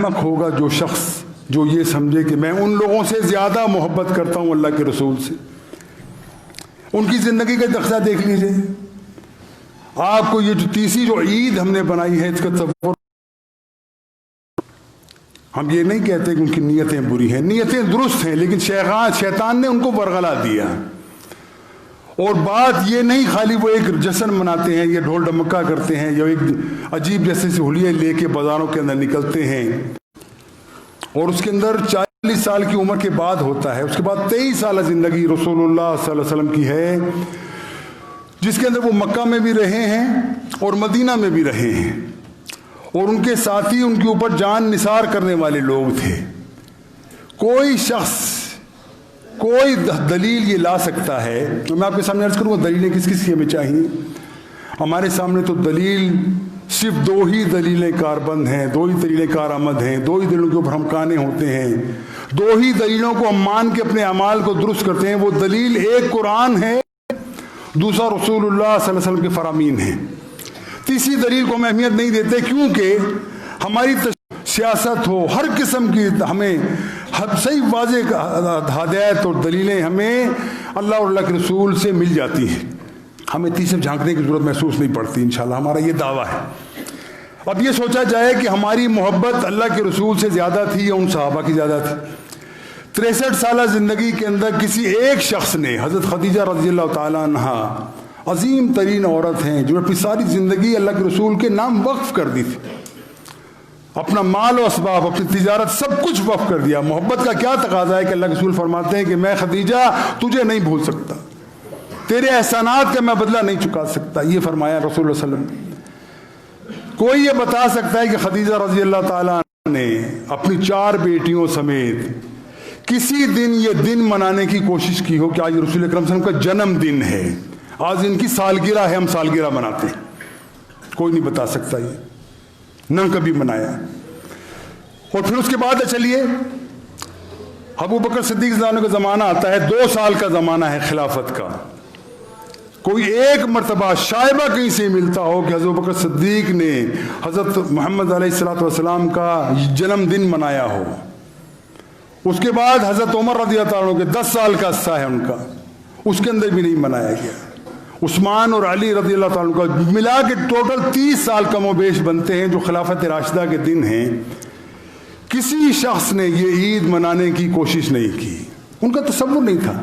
احمق ہوگا جو شخص جو یہ سمجھے کہ میں ان لوگوں سے زیادہ محبت کرتا ہوں اللہ کے رسول سے۔ ان کی زندگی کا نقشہ دیکھ لیجئے۔ آپ کو یہ جو تیسری جو عید ہم نے بنائی ہے اس کا تصور، ہم یہ نہیں کہتے کہ ان کی نیتیں بری ہیں، نیتیں درست ہیں، لیکن شیطان نے ان کو ورغلا دیا۔ اور بات یہ نہیں خالی وہ ایک جشن مناتے ہیں یا ڈھول ڈمکا کرتے ہیں یا ایک عجیب جیسے حلیے لے کے بازاروں کے اندر نکلتے ہیں اور اس کے اندر 40 سال کی عمر کے بعد ہوتا ہے، اس کے بعد 23 سالہ زندگی رسول اللہ صلی اللہ علیہ وسلم کی ہے، جس کے اندر وہ مکہ میں بھی رہے ہیں اور مدینہ میں بھی رہے ہیں، اور ان کے ساتھی ان کے اوپر جان نثار کرنے والے لوگ تھے۔ کوئی شخص کوئی دلیل یہ لا سکتا ہے، میں آپ کے سامنے عرض کروں گا دلیلیں کس کس کی ہمیں چاہیے۔ ہمارے سامنے تو دلیل صرف 2 ہی دلیلیں کاربند ہیں، 2 ہی دلیلیں کارآمد ہیں، 2 ہی دلیلوں کے اوپر ہم کانے ہوتے ہیں، 2 ہی دلیلوں کو ہم مان کے اپنے اعمال کو درست کرتے ہیں۔ وہ دلیل ایک قرآن ہے، دوسرا رسول اللہ صلی اللہ علیہ وسلم کے فرامین ہیں۔ تیسری دلیل کو ہم اہمیت نہیں دیتے کیونکہ ہماری سیاست ہو، ہر قسم کی ہمیں صحیح واضح ہدایت اور دلیلیں ہمیں اللہ اور اللہ کے رسول سے مل جاتی ہیں، ہمیں تیسرے جھانکنے کی ضرورت محسوس نہیں پڑتی۔ انشاءاللہ ہمارا یہ دعویٰ ہے۔ اب یہ سوچا جائے کہ ہماری محبت اللہ کے رسول سے زیادہ تھی یا ان صحابہ کی زیادہ تھی۔ 63 سالہ زندگی کے اندر کسی ایک شخص نے، حضرت خدیجہ رضی اللہ تعالیٰ عنہا عظیم ترین عورت ہیں جو اپنی ساری زندگی اللہ کے رسول کے نام وقف کر دی تھی، اپنا مال و اسباب، اپنی تجارت سب کچھ وقف کر دیا۔ محبت کا کیا تقاضا ہے کہ اللہ کے رسول فرماتے ہیں کہ میں خدیجہ تجھے نہیں بھول سکتا، تیرے احسانات کا میں بدلہ نہیں چکا سکتا، یہ فرمایا رسول اللہ صلی اللہ علیہ وسلم۔ کوئی یہ بتا سکتا ہے کہ خدیجہ رضی اللہ تعالیٰ نے اپنی 4 بیٹیوں سمیت کسی دن یہ دن منانے کی کوشش کی ہو کہ آج رسول اکرم صلی اللہ علیہ وسلم کا جنم دن ہے، آج ان کی سالگرہ ہے، ہم سالگرہ مناتے ہیں؟ کوئی نہیں بتا سکتا، یہ نہ کبھی منایا۔ اور پھر اس کے بعد چلیے ابو بکر صدیق رضی اللہ عنہ کا زمانہ آتا ہے، 2 سال کا زمانہ ہے خلافت کا۔ کوئی ایک مرتبہ شائبہ کہیں سے ملتا ہو کہ حضرت بکر صدیق نے حضرت محمد علیہ السلام کا جنم دن منایا ہو۔ اس کے بعد حضرت عمر رضی اللہ عنہ کے 10 سال کا عرصہ ہے ان کا، اس کے اندر بھی نہیں منایا گیا۔ عثمان اور علی رضی اللہ تعالیٰ کا ملا کے ٹوٹل 30 سال کم و بیش بنتے ہیں جو خلافت راشدہ کے دن ہیں۔ کسی شخص نے یہ عید منانے کی کوشش نہیں کی، ان کا تصور نہیں تھا۔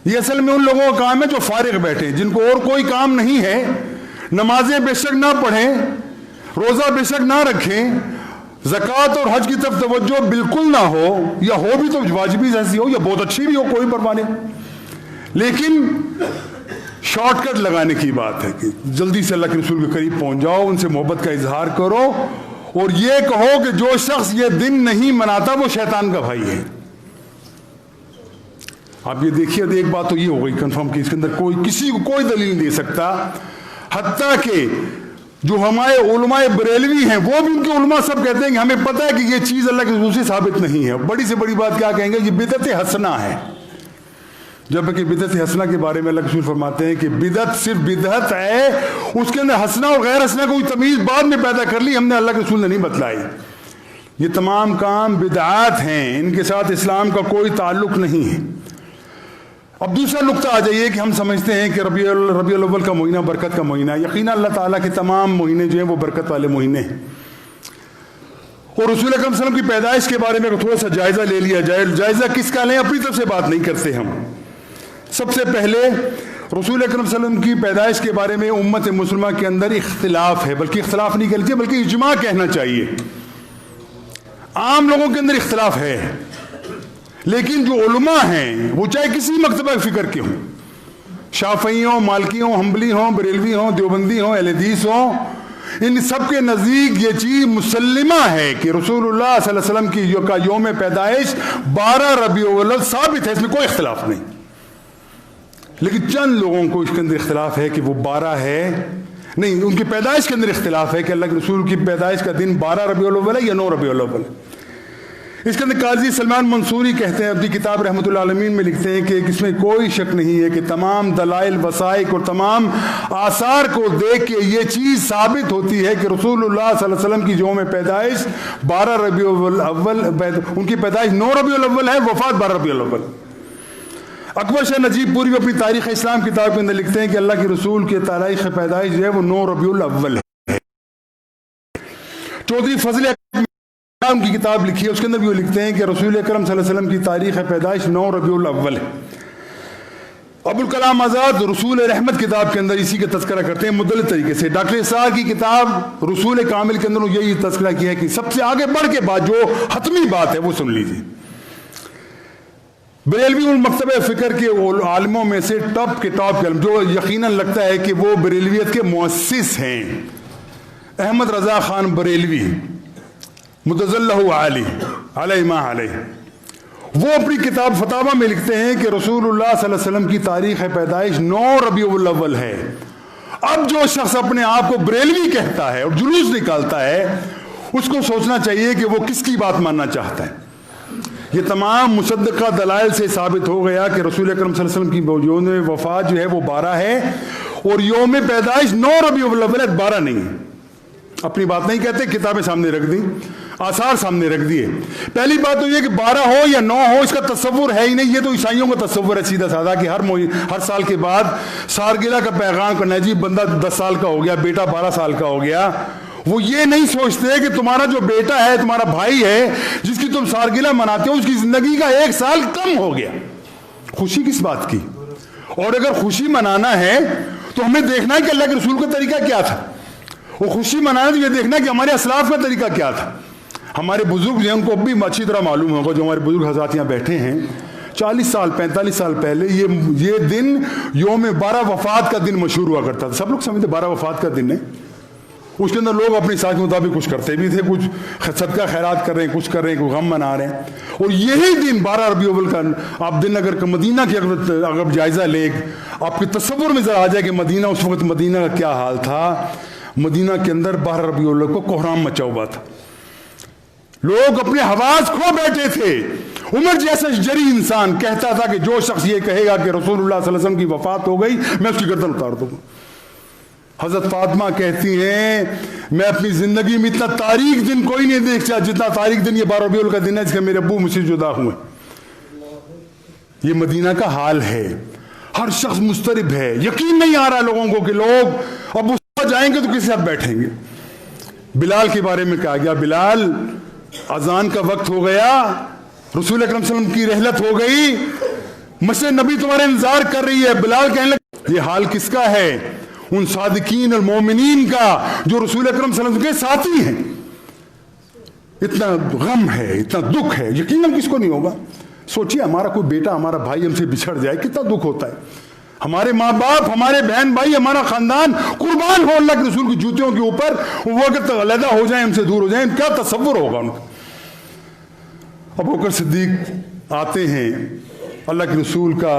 یہ اصل میں ان لوگوں کا کام ہے جو فارغ بیٹھے، جن کو اور کوئی کام نہیں ہے، نمازیں بے شک نہ پڑھیں، روزہ بے شک نہ رکھیں، زکوٰۃ اور حج کی طرف توجہ بالکل نہ ہو، یا ہو بھی تو واجبی جیسی ہو یا بہت اچھی بھی ہو، کوئی پرواہ نہیں، لیکن شارٹ کٹ لگانے کی بات ہے کہ جلدی سے اللہ کے رسول کے قریب پہنچ جاؤ، ان سے محبت کا اظہار کرو اور یہ کہو کہ جو شخص یہ دن نہیں مناتا وہ شیطان کا بھائی ہے۔ آپ یہ دیکھیے، ایک بات تو یہ ہو گئی کنفرم کہ اس کے اندر کسی کو کوئی دلیل نہیں دے سکتا، حتیٰ کہ جو ہمارے علماء بریلوی ہیں وہ بھی، ان کے علماء سب کہتے ہیں کہ ہمیں پتہ ہے کہ یہ چیز اللہ کے رسول سے ثابت نہیں ہے۔ بڑی سے بڑی بات کیا کہیں گے، یہ بدعت حسنہ ہے، جبکہ بدعت حسنہ کے بارے میں اللہ کے رسول فرماتے ہیں کہ بدعت صرف بدعت ہے، اس کے اندر حسنہ اور غیر حسنہ کوئی تمیز بعد میں پیدا کر لی، ہم نے اللہ کے رسول نے نہیں بتلائی۔ یہ تمام کام بدعات ہیں، ان کے ساتھ اسلام کا کوئی تعلق نہیں ہے۔ اب دوسرا نقطہ آ جائیے کہ ہم سمجھتے ہیں کہ ربیع الاول کا مہینہ برکت کا مہینہ ہے۔ یقیناً اللہ تعالیٰ کے تمام مہینے جو ہیں وہ برکت والے مہینے ہیں، اور رسول اکرم صلی اللہ علیہ وسلم کی پیدائش کے بارے میں تھوڑا سا جائزہ لے لیا جائے۔ جائزہ کس کا لیں؟ اپنی طرف سے بات نہیں کرتے ہم۔ سب سے پہلے رسول اکرم صلی اللہ علیہ وسلم کی پیدائش کے بارے میں امت مسلمہ کے اندر اختلاف ہے، بلکہ اختلاف نہیں کہنا چاہیے بلکہ اجماع کہنا چاہیے۔ عام لوگوں کے اندر اختلاف ہے، لیکن جو علماء ہیں وہ چاہے کسی مکتبہ فکر کے ہوں، شافعی ہوں، مالکی ہوں، حنبلی ہوں، بریلوی ہوں، دیوبندی ہوں، اہل حدیث ہوں، ان سب کے نزدیک یہ چیز مسلمہ ہے کہ رسول اللہ صلی اللہ علیہ وسلم کی یوم پیدائش 12 ربیع الاول ثابت ہے، اس میں کوئی اختلاف نہیں۔ لیکن چند لوگوں کو اس کے اندر اختلاف ہے کہ وہ 12 ہے، نہیں، ان کی پیدائش کے اندر اختلاف ہے کہ اللہ کے رسول کی پیدائش کا دن 12 ربیع الاول ہے یا 9 ربیع الاول ہے۔ اس کے اندر قاضی سلمان منصوری کہتے ہیں اپنی کتاب رحمت العالمین میں لکھتے ہیں کہ اس میں کوئی شک نہیں ہے کہ تمام دلائل وثائق اور تمام آثار کو دیکھ کے یہ چیز ثابت ہوتی ہے کہ رسول اللہ صلی اللہ علیہ وسلم کی یوم پیدائش 12 ربیع الاول، ان کی پیدائش 9 ربیع الاول ہے، وفات 12 ربیع الاول۔ اکبر شاہ نجیب پوری اپنی تاریخ اسلام کتاب کے اندر لکھتے ہیں کہ اللہ کے رسول کے تاریخ پیدائش جو ہے وہ 9 ربیع الاول ہے۔ چودھری فضل ان کی کتاب لکھی ہے، اس کے اندر بھی وہ لکھتے ہیں کہ رسول اکرم صلی اللہ علیہ وسلم کی تاریخ پیدائش 9 ربیع الاول ہے۔ ابوالکلام آزاد رسول رحمت کتاب کے اندر اسی کا تذکرہ کرتے ہیں مدلل طریقے سے۔ ڈاکٹر اسحاق کی کتاب رسول کامل کے اندر یہی تذکرہ کیا ہے کہ سب سے آگے بڑھ کے بات جو حتمی بات ہے وہ سن لیجیے۔ بریلوی المکتبہ فکر کے عالموں میں سے ٹاپ کے عالم جو یقیناً لگتا ہے کہ وہ بریلویت کے مؤسس ہیں، احمد رضا خان بریلوی متظلہ علی علیہ ما علیہ، وہ اپنی کتاب فتاوی میں لکھتے ہیں کہ رسول اللہ صلی اللہ علیہ وسلم کی تاریخ پیدائش 9 ربیع الاول ہے۔ اب جو شخص اپنے آپ کو بریلوی کہتا ہے اور جلوس نکالتا ہے، اس کو سوچنا چاہیے کہ وہ کس کی بات ماننا چاہتا ہے۔ یہ تمام مصدقہ دلائل سے ثابت ہو گیا کہ رسول اکرم صلی اللہ علیہ وسلم کی یوم وفات جو ہے وہ 12 ہے اور یوم پیدائش 9 ربیع الاول ہے، 12 نہیں ہے۔ اپنی بات نہیں کہتے، کتابیں سامنے رکھ دی، آثار سامنے رکھ دیے۔ پہلی بات تو یہ کہ 12 ہو یا 9 ہو اس کا تصور ہے ہی نہیں، یہ تو عیسائیوں کا تصور ہے سیدھا سادہ کہ ہر سال کے بعد سالگرہ کا پیغام کرنا ہے، جی بندہ 10 سال کا ہو گیا، بیٹا 12 سال کا ہو گیا۔ وہ یہ نہیں سوچتے کہ تمہارا جو بیٹا ہے، تمہارا بھائی ہے جس کی تم سالگرہ مناتے ہو، اس کی زندگی کا 1 سال کم ہو گیا۔ خوشی کس بات کی؟ اور اگر خوشی منانا ہے تو ہمیں دیکھنا ہے کہ اللہ کے رسول کا طریقہ کیا تھا۔ وہ خوشی منانا تو یہ دیکھنا ہے کہ ہمارے اسلاف کا طریقہ کیا تھا۔ ہمارے بزرگ جو ہیں ان کو اب بھی اچھی طرح معلوم ہوگا، جو ہمارے بزرگ حضرات یہاں بیٹھے ہیں، 40 سال 45 سال پہلے یہ دن یوم 12 وفات کا دن مشہور ہوا کرتا تھا۔ سب لوگ سمجھتے 12 وفات کا دن ہے، اس کے اندر لوگ اپنی ساکھ کے مطابق کچھ کرتے بھی تھے، کچھ صدقہ خیرات کر رہے ہیں، کچھ کر رہے ہیں، کچھ غم منا رہے ہیں۔ اور یہی دن 12 ربیع الاول کا آپ دن اگر مدینہ کی اگر جائزہ لے، آپ کے تصور میں ذرا آ جائے کہ مدینہ اس وقت مدینہ کا کیا حال تھا۔ مدینہ کے اندر 12 ربیع الاول کو کوہرام مچا ہوا تھا، لوگ اپنے حواس کھو بیٹھے تھے۔ عمر جیسا جری انسان کہتا تھا کہ جو شخص یہ کہے گا کہ رسول اللہ صلی اللہ علیہ وسلم کی وفات ہو گئی، میں اس کی گردن اتار دوں گا۔ حضرت فاطمہ کہتی ہیں میں اپنی زندگی میں اتنا تاریک دن کوئی نہیں دیکھا جتنا تاریک دن یہ 12 ربیع الاول کا دن ہے جس کا میرے ابو مجھ سے جدا ہوئے۔ یہ مدینہ کا حال ہے، ہر شخص مضطرب ہے، یقین نہیں آ رہا لوگوں کو کہ لوگ اب جائیں گے تو کس ساتھ بیٹھیں گے۔ بلال کے بارے میں کہا گیا، بلال اذان کا وقت ہو گیا، رسول اکرم صلی اللہ علیہ وسلم کی رحلت ہو گئی، مسجد نبی تمہارا انتظار کر رہی ہے۔ بلال کہنے لگا یہ حال کس کا ہے؟ ان صادقین اور مومنین کا جو رسول اکرم صلی اللہ علیہ وسلم کے ساتھی ہیں۔ اتنا غم ہے، اتنا دکھ ہے، یقیناً کس کو نہیں ہوگا۔ سوچیے ہمارا کوئی بیٹا، ہمارا بھائی ہم سے بچھڑ جائے، کتنا دکھ ہوتا ہے۔ ہمارے ماں باپ، ہمارے بہن بھائی، ہمارا خاندان قربان ہو اللہ کے رسول کی جوتیوں کے اوپر، وہ اگر علیحدہ ہو جائیں، ہم سے دور ہو جائیں، کیا تصور ہوگا ان کا۔ ابوبکر صدیق آتے ہیں، اللہ کے رسول کا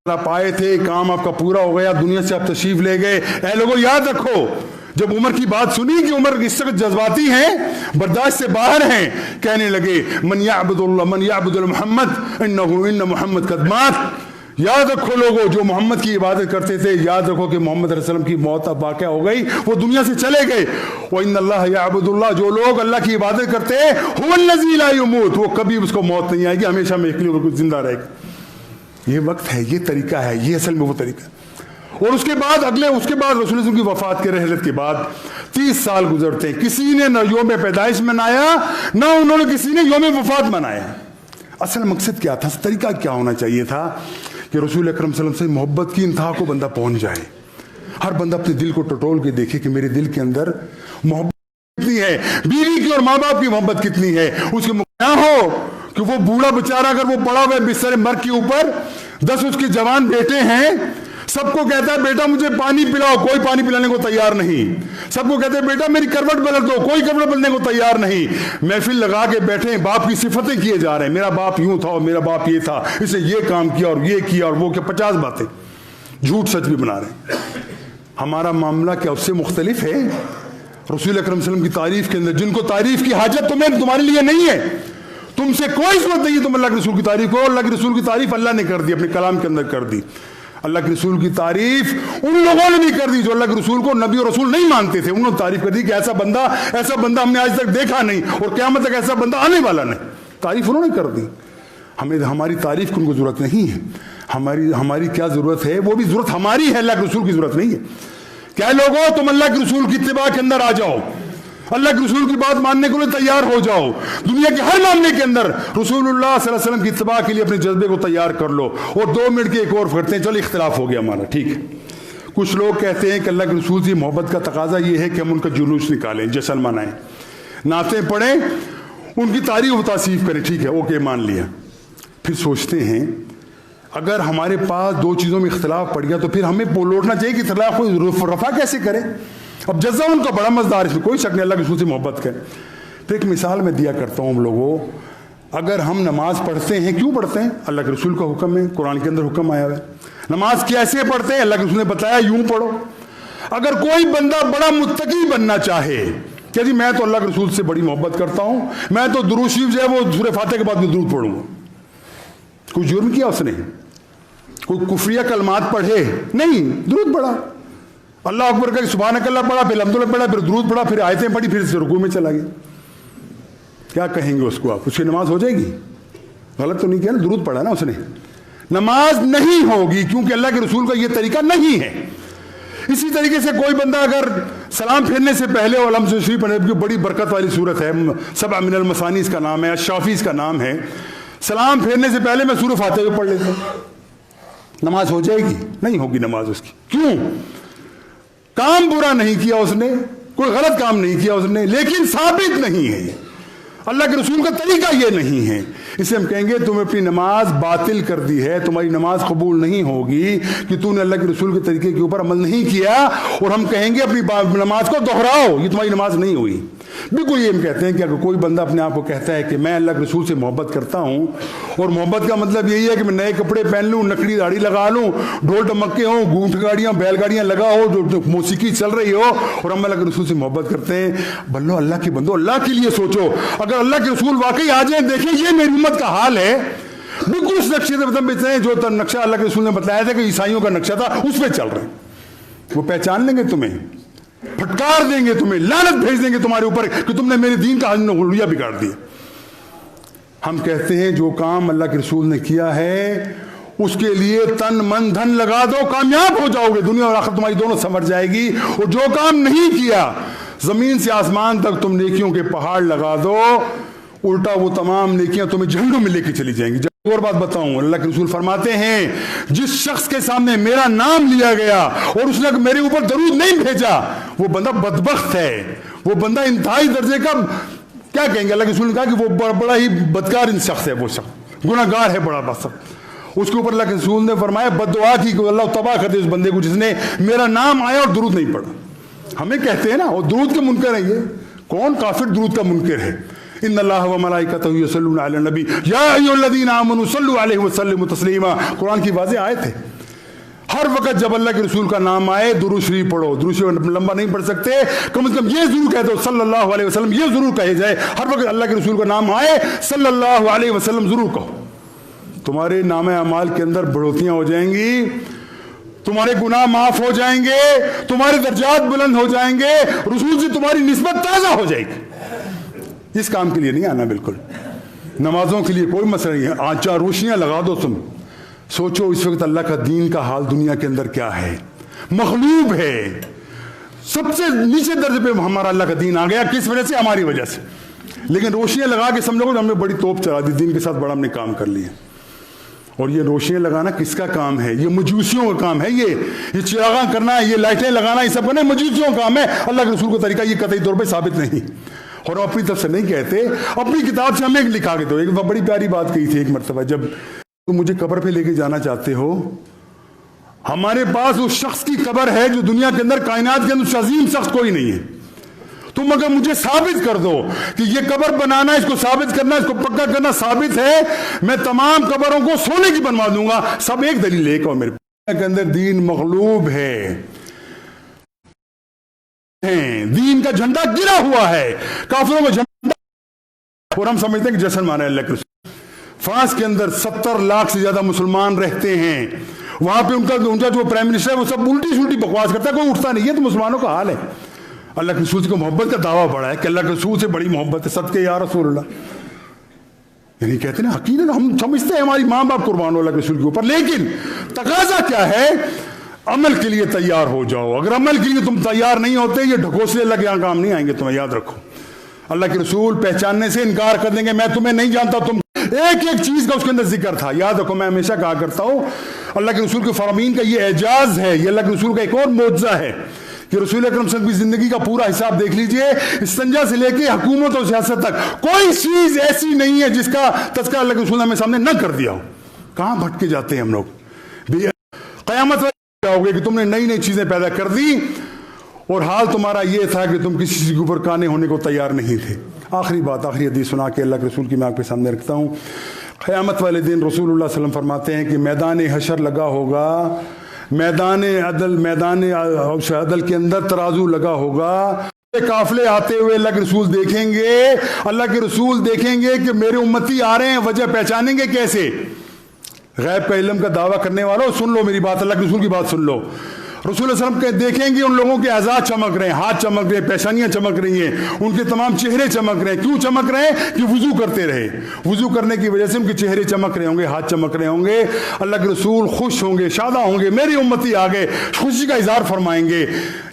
آپ آئے تھے، کام آپ کا پورا ہو گیا، دنیا سے آپ تشریف لے گئے۔ اے لوگوں یاد رکھو، جب عمر کی بات سنی کہ عمر اس وقت جذباتی ہیں، برداشت سے باہر ہیں، کہنے لگے من یعبد محمد ان محمد قد مات۔ یاد رکھو لوگوں، جو محمد کی عبادت کرتے تھے، یاد رکھو کہ محمد علیہ السلام کی موت اب واقع ہو گئی، وہ دنیا سے چلے گئے۔ وَإِنَّ اللَّهَ يَعْبُدُ اللَّهَ، جو لوگ اللہ کی عبادت کرتے ہیں، هُوَ الَّذِي لَا يَمُوتُ، وہ کبھی اس کو موت نہیں آئے گی، ہمیشہ میں ایک لیے زندہ رہے گا۔ یہ وقت ہے، یہ طریقہ ہے، یہ اصل میں وہ طریقہ ہے۔ اور اس کے بعد رسول اللہ صلی اللہ علیہ وسلم کی وفات کے رحلت کے بعد 30 سال گزرتے ہیں، کسی نے نہ یوم پیدائش منایا، نہ انہوں نے کسی نے یوم وفات منایا۔ اصل مقصد کیا تھا، طریقہ کیا ہونا چاہیے تھا کہ رسول اکرم صلی اللہ علیہ وسلم سے محبت کی انتہا کو بندہ پہنچ جائے۔ ہر بندہ اپنے دل کو ٹٹول کے دیکھے کہ میرے دل کے اندر محبت کتنی ہے، بیوی کی اور ماں باپ کی محبت کتنی ہے۔ اس کے نہ ہو کہ وہ بوڑھا بیچارہ اگر وہ پڑا ہوا ہے بستر مرگ کے اوپر، 10 اس کے جوان بیٹے ہیں، سب کو کہتا ہے بیٹا مجھے پانی پلاؤ، کوئی پانی پلانے کو تیار نہیں۔ سب کو کہتے ہیں بیٹا میری کروٹ بدل دو، کوئی کروٹ بدلنے کو تیار نہیں۔ محفل لگا کے بیٹھے ہیں، باپ کی صفتیں کیے جا رہے ہیں، میرا باپ یوں تھا اور میرا باپ یہ تھا، اس نے یہ کام کیا اور یہ کیا اور وہ کیا، 50 باتیں، جھوٹ سچ بھی بنا رہے ہیں۔ ہمارا معاملہ کیا اس سے مختلف ہے؟ رسول اکرم صلی اللہ علیہ وسلم کی تعریف کے اندر، جن کو تعریف کی حاجت تمہارے لیے نہیں ہے، تم سے کوئی ضرورت نہیں ہے تم اللہ کے رسول کی تعریف کرو. اللہ کے رسول کی تعریف اللہ نے کر دی, اپنے کلام کے اندر کر دی. اللہ کے رسول کی تعریف ان لوگوں نے نہیں کر دی جو اللہ کے رسول کو نبی اور رسول نہیں مانتے تھے. انہوں نے تعریف کر دی کہ ایسا بندہ ہم نے آج تک دیکھا نہیں, اور قیامت تک ایسا بندہ آنے والا نہیں. تعریف انہوں نے کر دی. ہماری تعریف کی ان کو ضرورت نہیں ہے. ہماری کیا ضرورت ہے؟ وہ بھی ضرورت ہماری ہے, اللہ کے رسول کی ضرورت نہیں ہے. کیا لوگوں تم اللہ کے رسول کی اتباع کے اندر آ جاؤ, اللہ کے رسول کی بات ماننے کے لیے تیار ہو جاؤ. دنیا کے ہر معاملے کے اندر رسول اللہ صلی اللہ علیہ وسلم کی اتباع کے لیے اپنے جذبے کو تیار کر لو. اور 2 منٹ کے ایک اور کرتے ہیں, چلو اختلاف ہو گیا ہمارا, ٹھیک ہے. کچھ لوگ کہتے ہیں کہ اللہ کے رسول سے محبت کا تقاضا یہ ہے کہ ہم ان کا جلوس نکالیں, جشن منائیں, نعتیں پڑھیں, ان کی تعریف و توصیف کریں. ٹھیک ہے, اوکے, مان لیا. پھر سوچتے ہیں اگر ہمارے پاس 2 چیزوں میں اختلاف پڑ گیا تو پھر ہمیں لوٹنا چاہیے کہ اختلاف کو رفع کیسے کریں. اب جزا ان کا بڑا مزدار, اس میں کوئی شک نہیں, اللہ کے رسول سے محبت کریں. پھر ایک مثال میں دیا کرتا ہوں ہم لوگوں. اگر ہم نماز پڑھتے ہیں, کیوں پڑھتے ہیں؟ اللہ کے رسول کا حکم ہے, قرآن کے اندر حکم آیا ہے. نماز کیسے پڑھتے ہیں؟ اللہ کے رسول نے بتایا, یوں پڑھو. اگر کوئی بندہ بڑا متقی بننا چاہے کہ جی میں تو اللہ کے رسول سے بڑی محبت کرتا ہوں, میں تو درود شریف جو ہے وہ سورہ فاتحہ کے بعد میں درود پڑھوں گا, کوئی جرم کیا اس نے؟ کوئی کفریہ کلمات پڑھے نہیں, درود پڑھا, اللہ اکبر کا سبحانک اللہ پڑھا, پھر الحمدللہ پڑھا, پھر درود پڑھا, پھر آیتیں پڑھی, پھر سے رکوع میں چلا گیا. کیا کہیں گے اس کو آپ؟ اس کی نماز ہو جائے گی؟ غلط تو نہیں کیا نا, درود پڑھا نا اس نے. نماز نہیں ہوگی کیونکہ اللہ کے رسول کا یہ طریقہ نہیں ہے. اسی طریقے سے کوئی بندہ اگر سلام پھیرنے سے پہلے اور الحمد شریف پڑھنے کی بڑی برکت والی صورت ہے, 7 من المثانی اس کا نام ہے, الشافی اس کا نام ہے, سلام پھیرنے سے پہلے میں سورہ فاتحہ پڑھ لیتا ہوں, نماز ہو جائے گی؟ نہیں ہوگی نماز اس کی. کیوں؟ کام برا نہیں کیا اس نے, کوئی غلط کام نہیں کیا اس نے, لیکن ثابت نہیں ہے. اللہ کے رسول کا طریقہ یہ نہیں ہے. اس سے ہم کہیں گے تم اپنی نماز باطل کر دی ہے, تمہاری نماز قبول نہیں ہوگی کہ تم نے اللہ کے رسول کے طریقے کے اوپر عمل نہیں کیا. اور ہم کہیں گے اپنی نماز کو دہراؤ, یہ تمہاری نماز نہیں ہوئی. بالکل یہ ہم کہتے ہیں کہ اگر کوئی بندہ اپنے آپ کو کہتا ہے کہ میں اللہ کے رسول سے محبت کرتا ہوں, اور محبت کا مطلب یہی ہے کہ میں نئے کپڑے پہن لوں, نکڑی داڑھی لگا لوں, ڈھول ڈمکے ہوں, گونٹ گاڑیاں بیل گاڑیاں لگا ہو, جو موسیقی چل رہی ہو, اور ہم اللہ کے رسول سے محبت کرتے ہیں. بلو اللہ کے بندو, اللہ کے لیے سوچو. اگر اللہ کے رسول واقعی آ جائیں, دیکھیں یہ میری امت کا حال ہے, بالکل اس نقشے سے بتائیں جو نقشہ اللہ کے رسول نے بتایا تھا کہ عیسائیوں کا نقشہ تھا, اس پہ چل رہے ہیں. وہ پہچان لیں گے تمہیں, پھٹکار دیں گے تمہیں, لعنت بھیج دیں گے تمہارے اوپر کہ تم نے میرے دین کا حلیہ بگاڑ دیا. ہم کہتے ہیں جو کام اللہ کے رسول نے کیا ہے اس کے لیے تن من دھن لگا دو, کامیاب ہو جاؤ گے, دنیا اور آخرت تمہاری دونوں سنور جائے گی. اور جو کام نہیں کیا, زمین سے آسمان تک تم نیکیوں کے پہاڑ لگا دو, الٹا وہ تمام نیکیاں تمہیں جہنم میں لے کے چلی جائیں گی. اور بات بتاؤں, اللہ کے رسول فرماتے ہیں جس شخص کے سامنے میرا نام لیا گیا اور اس نے میرے اوپر درود نہیں بھیجا, وہ بندہ بدبخت ہے, وہ بندہ انتہائی درجے کا, کیا کہیں گے, اللہ کے رسول نے کہا کہ وہ بڑا ہی بدکار شخص ہے, وہ شخص گناہ گار ہے بڑا بس. اس کے اوپر اللہ کے رسول نے فرمایا بد دعا کی کہ اللہ تباہ کر دے اس بندے کو جس نے میرا نام آیا اور درود نہیں پڑھا. ہمیں کہتے ہیں نا وہ درود کے منکر ہے. یہ کون کافر درود کا منکر ہے؟ ان اللہ و ملائکتہ یصلون علی النبی یا ایھا الذین آمنوا صلوا علیہ وسلموا تسلیما. قرآن کی واضح آیت ہے. ہر وقت جب اللہ کے رسول کا نام آئے درود شریف پڑھو. درود شریف لمبا نہیں پڑھ سکتے, کم از کم یہ ضرور کہہ دو صلی اللہ علیہ وسلم, یہ ضرور کہے جائے. ہر وقت اللہ کے رسول کا نام آئے صلی اللہ علیہ وسلم ضرور کہو. تمہارے نام اعمال کے اندر بڑھوتیاں ہو جائیں گی, تمہارے گناہ معاف ہو جائیں گے, تمہارے درجات بلند ہو جائیں گے, رسول سے تمہاری نسبت تازہ ہو جائے گی. اس کام کے لیے نہیں آنا, بالکل نمازوں کے لیے کوئی مسئلہ نہیں ہے. آنچا روشنیاں لگا دو. تم سوچو اس وقت اللہ کا دین کا حال دنیا کے اندر کیا ہے. مغلوب ہے, سب سے نیچے درجے پہ ہمارا اللہ کا دین آ گیا. کس وجہ سے؟ ہماری وجہ سے. لیکن روشنیاں لگا کے سمجھو کہ ہم نے بڑی توپ چلا دی, دین کے ساتھ بڑا ہم نے کام کر لیا. اور یہ روشنیاں لگانا کس کا کام ہے؟ یہ مجوسیوں کا کام ہے. یہ چراغاں کرنا, یہ لائٹیں لگانا, یہ سب کرنا مجوسیوں کا کام ہے. اللہ کے رسول کا طریقہ یہ قطعی طور پہ ثابت نہیں, اور ہم اپنی طرف سے نہیں کہتے. اپنی کتاب سے ہمیں لکھا کے دو. ایک بڑی پیاری بات کہی تھی ایک مرتبہ, جب تم مجھے قبر پہ لے کے جانا چاہتے ہو, ہمارے پاس اس شخص کی قبر ہے جو دنیا کے اندر, کائنات کے اندر, اس عظیم شخص کوئی نہیں ہے. تم اگر مجھے ثابت کر دو کہ یہ قبر بنانا, اس کو ثابت کرنا, اس کو پکا کرنا ثابت ہے, میں تمام قبروں کو سونے کی بنوا دوں گا. سب ایک دلیل لے کے میرے کے اندر دین مغلوب ہے, دین کا جھنڈا گرا ہوا ہے, کافروں کا جھنڈا اور ہم سمجھتے ہیں کہ جشن مانا ہے اللہ کے رسول. فرانس کے اندر 70 لاکھ سے زیادہ مسلمان رہتے ہیں. وہاں پہ ان کا جو پرائم منسٹر ہے وہ سب الٹی سلٹی بکواس کرتا ہے, کوئی اٹھتا نہیں. یہ تو مسلمانوں کا حال ہے. اللہ کے رسول کو محبت کا دعویٰ بڑا ہے کہ اللہ کے رسول سے بڑی محبت ہے, صدقے یا رسول اللہ. یعنی کہتے ہیں عقیدت ہم سمجھتے ہیں ہماری ماں باپ قربان ہو اللہ کے رسول کے اوپر, لیکن تقاضا کیا ہے؟ عمل کے لیے تیار ہو جاؤ. اگر عمل کے لیے تم تیار نہیں ہوتے, یہ ڈھکوسلے اللہ کے یہاں کام نہیں آئیں گے. تمہیں یاد رکھو, اللہ کے رسول پہچاننے سے انکار کر دیں گے. میں تمہیں نہیں جانتا, تم ایک ایک چیز کا اس کے اندر ذکر تھا. یاد رکھو, میں ہمیشہ کہا کرتا ہوں اللہ کے رسول کے فرامین کا یہ اعجاز ہے, یہ اللہ کے رسول کا ایک اور معجزہ ہے کہ رسول اکرم صلی اللہ علیہ وسلم کی زندگی کا پورا حساب دیکھ لیجئے. استنجا سے لے کے حکومت اور سیاست تک کوئی چیز ایسی نہیں ہے جس کا تذکرہ اللہ کے رسول نے ہمیں سامنے نہ کر دیا ہو. کہاں بھٹک کے جاتے ہیں ہم لوگ. قیامت کیا ہوگی کہ تم نے نئی نئی چیزیں پیدا کر دی اور حال تمہارا یہ تھا کہ تم کسی چیز کے اوپر کانے ہونے کو تیار نہیں تھے. آخری بات, آخری حدیث سنا کے اللہ کے رسول کی میں آپ کے سامنے رکھتا ہوں. قیامت والے دن رسول اللہ صلی اللہ علیہ وسلم فرماتے ہیں کہ میدان حشر لگا ہوگا, میدان عدل کے اندر ترازو لگا ہوگا. قافلے آتے ہوئے اللہ کے رسول دیکھیں گے, اللہ کے رسول دیکھیں گے کہ میرے امتی آ رہے ہیں, وجہ پہچانیں گے کیسے؟ غیب کا علم کا دعویٰ کرنے والوں سن لو میری بات, اللہ کے رسول کی بات سن لو. رسول اللہ علیہ وسلم کے دیکھیں گے ان لوگوں کے اعضاء چمک رہے ہیں, ہاتھ چمک رہے ہیں, پیشانیاں چمک رہی ہیں, ان کے تمام چہرے چمک رہے ہیں. کیوں چمک رہے ہیں؟ کہ وضو کرتے رہے. وضو کرنے کی وجہ سے ان کے چہرے چمک رہے ہوں گے, ہاتھ چمک رہے ہوں گے. اللہ کے رسول خوش ہوں گے, شادہ ہوں گے, میری امتی آ گئے, خوشی کا اظہار فرمائیں گے.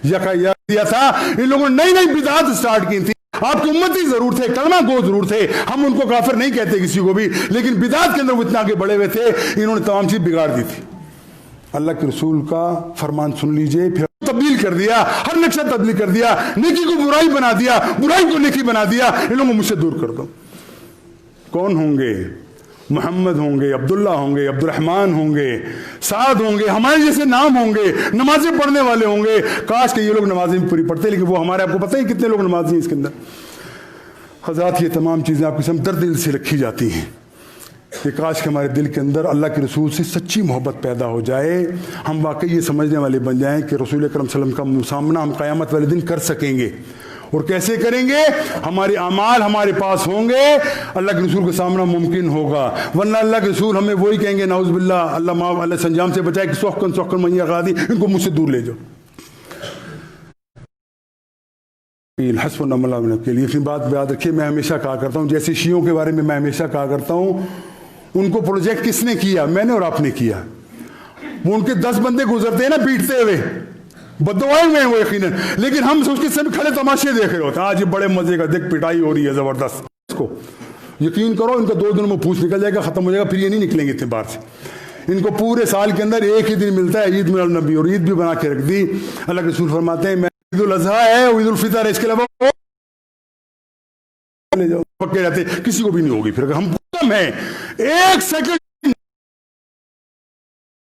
یہ تھا ان لوگوں نے نئی نئی بدعات سٹارٹ کی تھی. آپ کی امتی ضرور تھے, کلمہ گو ضرور تھے, ہم ان کو کافر نہیں کہتے کسی کو بھی, لیکن بدعات کے اندر وہ اتنا آگے بڑھے ہوئے تھے, انہوں نے تمام چیز بگاڑ دی تھی. اللہ کے رسول کا فرمان سن لیجئے, پھر تبدیل کر دیا, ہر نقشہ تبدیل کر دیا, نیکی کو برائی بنا دیا, برائی کو نیکی بنا دیا. ان لوگوں کو مجھ سے دور کر دو. کون ہوں گے؟ محمد ہوں گے, عبداللہ ہوں گے, عبد الرحمن ہوں گے, سعد ہوں گے, ہمارے جیسے نام ہوں گے, نمازیں پڑھنے والے ہوں گے. کاش کہ یہ لوگ نمازیں بھی پوری پڑھتے, لیکن وہ ہمارے, آپ کو پتہ ہی کتنے لوگ نمازی ہیں اس کے اندر. حضرات یہ تمام چیزیں آپ کے سامنے در دل سے رکھی جاتی ہیں کہ کاش کہ ہمارے دل کے اندر اللہ کے رسول سے سچی محبت پیدا ہو جائے, ہم واقعی یہ سمجھنے والے بن جائیں کہ رسول اکرم صلی اللہ علیہ وسلم کا سامنا ہم قیامت والے دن کر سکیں گے. اور کیسے کریں گے؟ ہمارے اعمال ہمارے پاس ہوں گے, اللہ کے رسول کا سامنا ممکن ہوگا. ورنہ اللہ کے رسول ہمیں وہی کہیں گے, نعوذ باللہ, اللہ سنجام سے بچائے کہ سوکن میاں غادی, ان کو مجھ سے دور لے جاؤ. حسب اللہ کے لیے بات یاد رکھیے. میں ہمیشہ کہا کرتا ہوں, جیسے شیعوں کے بارے میں ہمیشہ کہا کرتا ہوں, ان کو پروجیکٹ کس نے کیا؟ میں نے اور آپ نے کیا. وہ ان کے 10 بندے گزرتے ہیں نا پیٹتے ہوئے, بددعائیں میں وہ یقیناً, لیکن ہم اس کے سب کھڑے تماشے دیکھ رہے ہوتے ہیں. آج یہ بڑے مزے کا دیکھ پٹائی ہو رہی ہے زبردست. اس کو یقین کرو ان کا 2 دنوں میں پوچھ نکل جائے گا, ختم ہو جائے گا, پھر یہ نہیں نکلیں گے اتنے بار سے. ان کو پورے سال کے اندر ایک ہی دن ملتا ہے, عید میلاد النبی, اور عید بھی بنا کے رکھ دی. اللہ کے رسول فرماتے ہیں میں عید الاضحیٰ ہے, عید الفطر ہے, اس کے علاوہ لے جاؤ, پکے رہتے, کسی کو بھی نہیں ہوگی. پھر اگر ہم کم ہیں ایک سیکنڈ,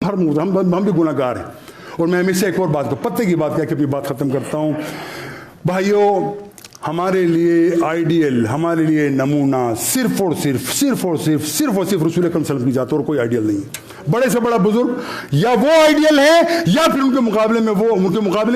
ہم بھی گناہ گار ہیں. اور میں ہمیشہ ایک اور بات کو پتے کی بات کہہ کے اپنی بات ختم کرتا ہوں. بھائیو, ہمارے لیے آئیڈیل, ہمارے لیے نمونہ صرف اور صرف رسول اکرم صلی اللہ علیہ وسلم کی ذات, اور کوئی آئیڈیل نہیں. بڑے سے بڑا بزرگ یا وہ آئیڈیل ہیں, یا پھر ان کے مقابلے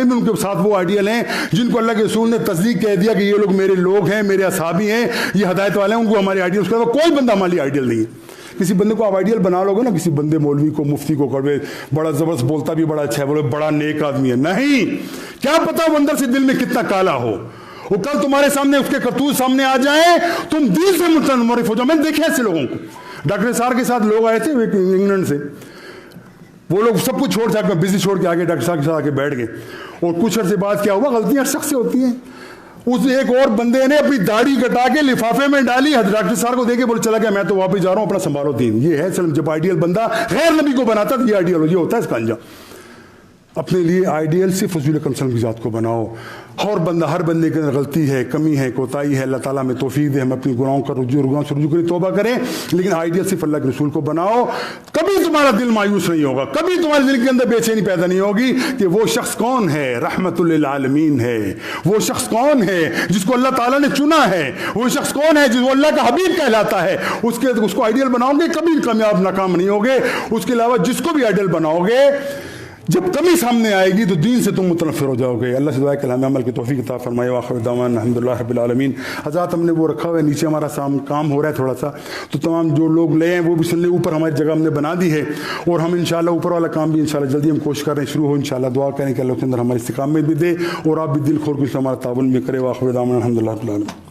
میں ان کے ساتھ وہ آئیڈیل ہیں جن کو اللہ کے رسول نے تصدیق کہہ دیا کہ یہ لوگ میرے لوگ ہیں, میرے اصحابی ہیں, یہ ہدایت والے ہیں, ان کو ہمارے آئیڈیل. اس کے علاوہ کوئی بندہ ہماری آئیڈیل نہیں ہے. کسی بندے کو آپ آئیڈیل بنا لو گے نا, کسی بندے مولوی کو, مفتی کو, کروے بڑا زبردست بولتا بھی بڑا اچھا ہے, بولے بڑا نیک آدمی ہے, نہیں, کیا پتا وہ اندر سے دل میں کتنا کالا ہو. وہ کل تمہارے سامنے اس کے کرتوت سامنے آ جائیں, تم دل سے منحرف ہو جاؤ. میں نے دیکھا ایسے لوگوں کو. ڈاکٹر صاحب کے ساتھ لوگ آئے تھے انگلینڈ سے, وہ لوگ سب کچھ چھوڑ کے, بزی چھوڑ کے آگے ڈاکٹر صاحب کے ساتھ آ کے بیٹھ گئے. اور کچھ عرصے بعد کیا ہوا, غلطیاں شخص سے ہوتی ہیں. اس ایک اور بندے نے اپنی داڑھی کٹا کے لفافے میں ڈالی, ڈاکٹر صاحب کو دے کے بولے چلا گیا, میں تو واپس جا رہا ہوں, اپنا سنبھالو دین. یہ ہے جب آئیڈیل بندہ غیر نبی کو بناتا تو یہ آئیڈیل یہ ہوتا ہے اس کا انجام. اپنے لیے آئیڈیل صرف رسول اکرم صلی اللہ علیہ وسلم کی ذات کو بناؤ. ہر بندے کے اندر غلطی ہے, کمی ہے, کوتاہی ہے, اللہ تعالیٰ میں توفیق دے, ہم اپنی گناہوں کا رجوع کریں, توبہ کریں, لیکن آئیڈیل صرف اللہ کے رسول کو بناؤ. کبھی تمہارا دل مایوس نہیں ہوگا, کبھی تمہارے دل کے اندر بے چینی پیدا نہیں ہوگی کہ وہ شخص کون ہے, رحمت للعالمین ہے. وہ شخص کون ہے جس کو اللہ تعالیٰ نے چنا ہے, وہ شخص کون ہے جس کو اللہ کا حبیب کہلاتا ہے. اس کو آئیڈیل بناؤ گے, کبھی کامیاب ناکام نہیں ہوگے. اس کے علاوہ جس کو بھی آئیڈیل بناؤ گے, جب کمی سامنے آئے گی تو دین سے تم متنفر ہو جاؤ گے. اللہ سے دعا ہے کہ ہمیں عمل کی توفیق عطا فرمائے. وآخر دعوانا الحمدللہ رب العالمین. حضرات ہم نے وہ رکھا ہوا ہے نیچے, ہمارا کام ہو رہا ہے تھوڑا سا, تو تمام جو لوگ لے ہیں وہ بھی سن لیں. اوپر ہماری جگہ ہم نے بنا دی ہے, اور ہم انشاءاللہ اوپر والا کام بھی انشاءاللہ جلدی ہم کوشش کر رہے ہیں شروع ہو انشاءاللہ. دعا کریں کہ اللہ کے اندر ہماری استقامت بھی دے, اور آپ بھی دل کھول کے ہمارا تعاون بھی کرے. وآخر دعوانا الحمدللہ رب العالمین.